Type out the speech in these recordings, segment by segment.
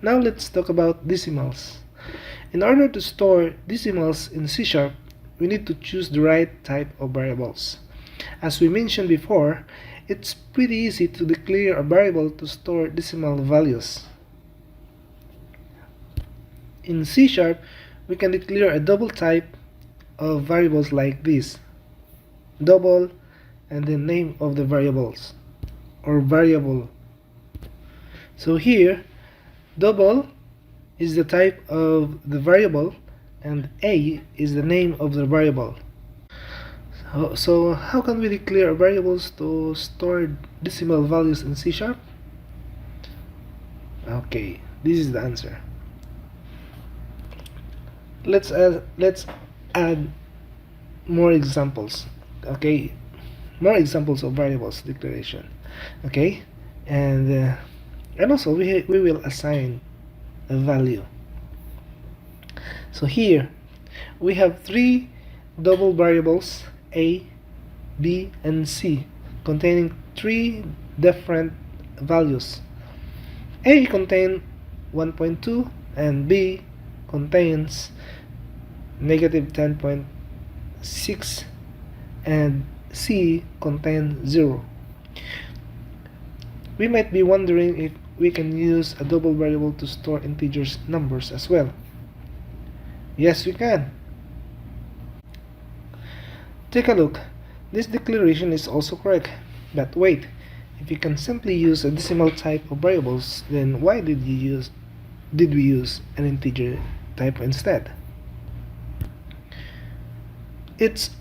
Now let's talk about decimals. In order to store decimals in C#, we need to choose the right type of variables. As we mentioned before, it's pretty easy to declare a variable to store decimal values. In C#, we can declare a double type of variables like this. Double and the name of the variables or variable. So here, double is the type of the variable and A is the name of the variable. So how can we declare variables to store decimal values in C#? Okay, this is the answer. Let's add more examples. Okay, more examples of variables declaration. Okay, and also we will assign a value. So here we have three double variables A, B, and C containing three different values. A contains 1.2 and B contains negative 10.6 and C contains 0. We might be wondering if we can use a double variable to store integers numbers as well. Yes, we can. Take a look. This declaration is also correct. But wait, if you can simply use a decimal type of variables, then why did we use an integer type instead? It's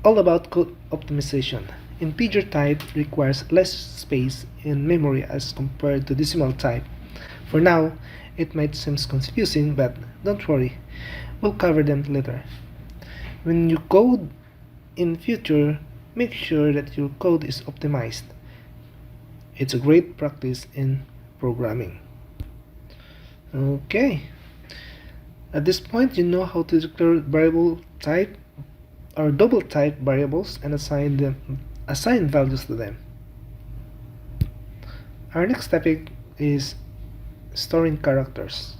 all about code optimization. Integer type requires less space in memory as compared to decimal type. For now, it might seem confusing, but don't worry, we'll cover them later. When you code in future, make sure that your code is optimized. It's a great practice in programming. Okay. At this point, you know how to declare variable type or double type variables and assign values to them. Our next topic is storing characters.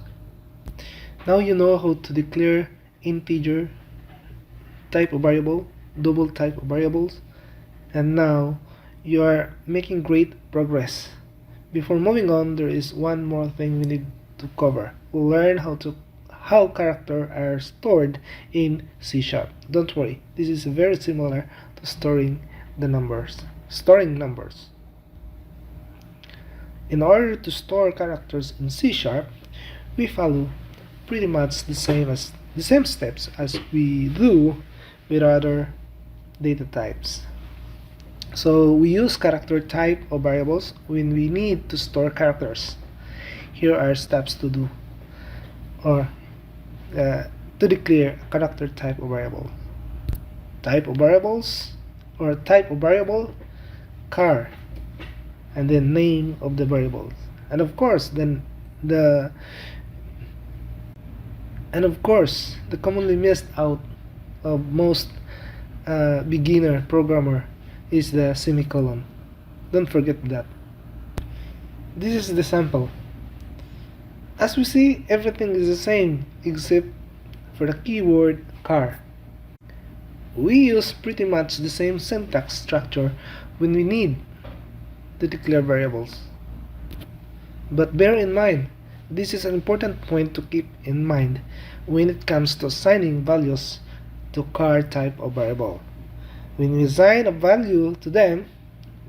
Now you know how to declare integer type of variable, double type of variables, and now you are making great progress. Before moving on, there is one more thing we need to cover. We'll learn how characters are stored in C#. Don't worry, this is very similar to storing numbers. In order to store characters in C#, we follow pretty much the same steps as we do with other data types. So we use character type of variables when we need to store characters. Here are steps to do or to declare a character type of variable. Type of variables or type of variable char, and then name of the variables, and of course the commonly missed out of most beginner programmer is the semicolon. Don't forget that. This is the sample. As we see, everything is the same except for the keyword char. We use pretty much the same syntax structure when we need to declare variables. But bear in mind, this is an important point to keep in mind when it comes to assigning values to char type of variable. When we assign a value to them,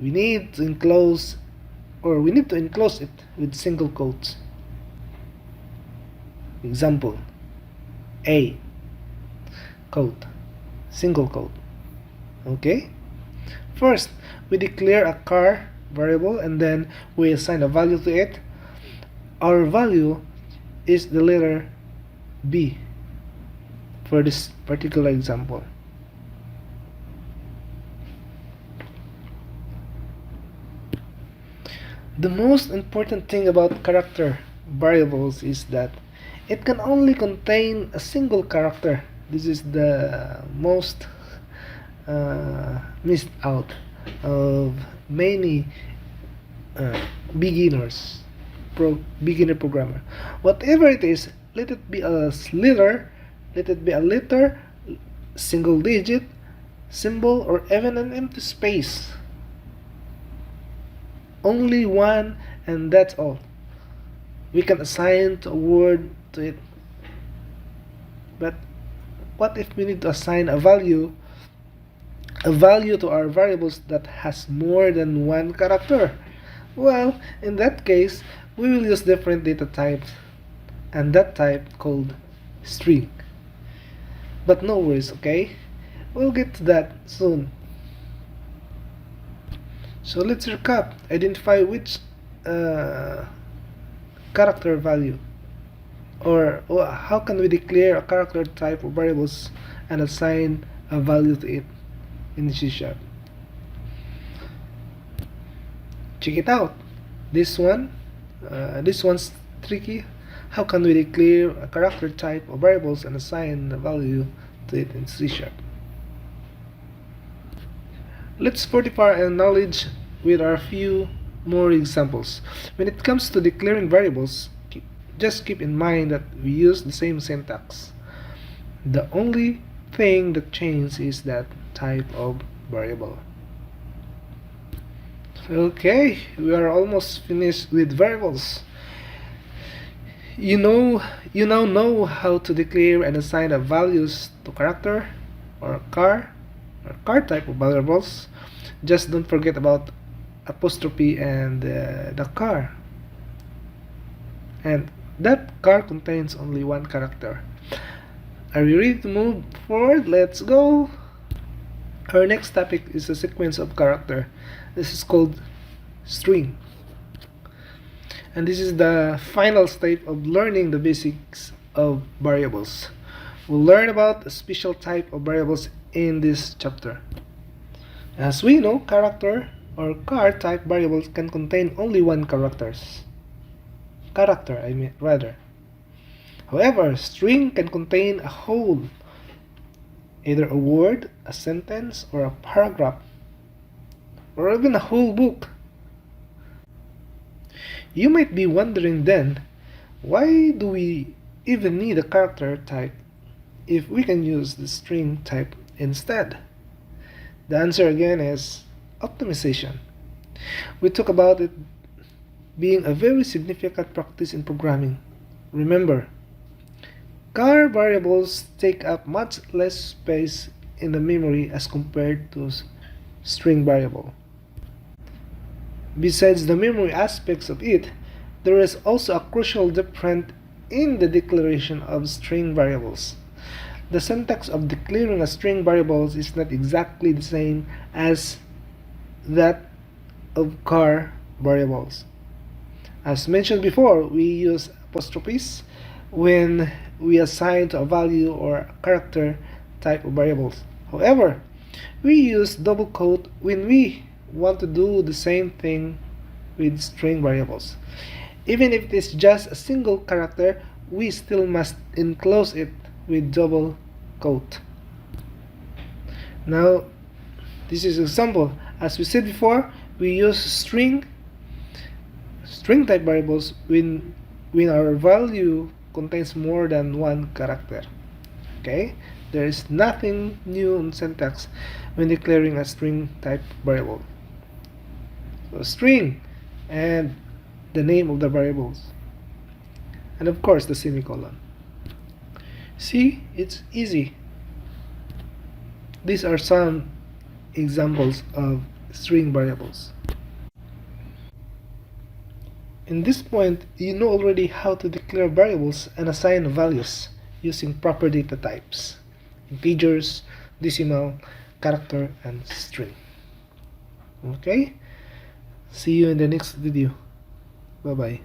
we need to enclose it with single quotes. Example: A quote, single quote. Okay? First, we declare a char variable and then we assign a value to it. Our value is the letter B for this particular example. The most important thing about character variables is that it can only contain a single character. This is the most missed out of many beginners. beginner programmer. Whatever it is, let it be a letter, single digit, symbol, or even an empty space. Only one, and that's all. We can assign a word to it. But what if we need to assign a value to our variables that has more than one character? Well, in that case, we will use different data types, and that type called string. But no worries, okay? We'll get to that soon. So let's recap. Identify which character value, or how can we declare a character type of variables and assign a value to it in C#. Check it out. This one's tricky. How can we declare a character type of variables and assign a value to it in C#? Let's fortify our knowledge with a few more examples. When it comes to declaring variables, just keep in mind that we use the same syntax. The only thing that changes is that type of variable. Okay, we are almost finished with variables. You now know how to declare and assign a values to character or car type of variables. Just don't forget about apostrophe and the car. And that car contains only one character. Are you ready to move forward? Let's go! Our next topic is a sequence of character. This is called string. And this is the final step of learning the basics of variables. We'll learn about a special type of variables in this chapter. As we know, character or car type variables can contain only one character. However, string can contain a whole, either a word, a sentence, or a paragraph, or even a whole book. You might be wondering then, why do we even need a character type if we can use the string type instead? The answer again is optimization. We talk about it being a very significant practice in programming. Remember, car variables take up much less space in the memory as compared to string variable. Besides the memory aspects of it, there is also a crucial difference in the declaration of string variables. The syntax of declaring a string variables is not exactly the same as that of car variables. As mentioned before, we use apostrophes when we assign to a value or a character type of variables. However, we use double quote when we want to do the same thing with string variables. Even if it is just a single character, we still must enclose it with double quote. Now, this is an example. As we said before, we use string type variables when our value contains more than one character. Okay, there is nothing new in syntax when declaring a string type variable. So string and the name of the variables, and of course the semicolon. See, it's easy. These are some examples of string variables. In this point, you know already how to declare variables and assign values using proper data types: integers, decimal, character, and string. Okay? See you in the next video. Bye bye.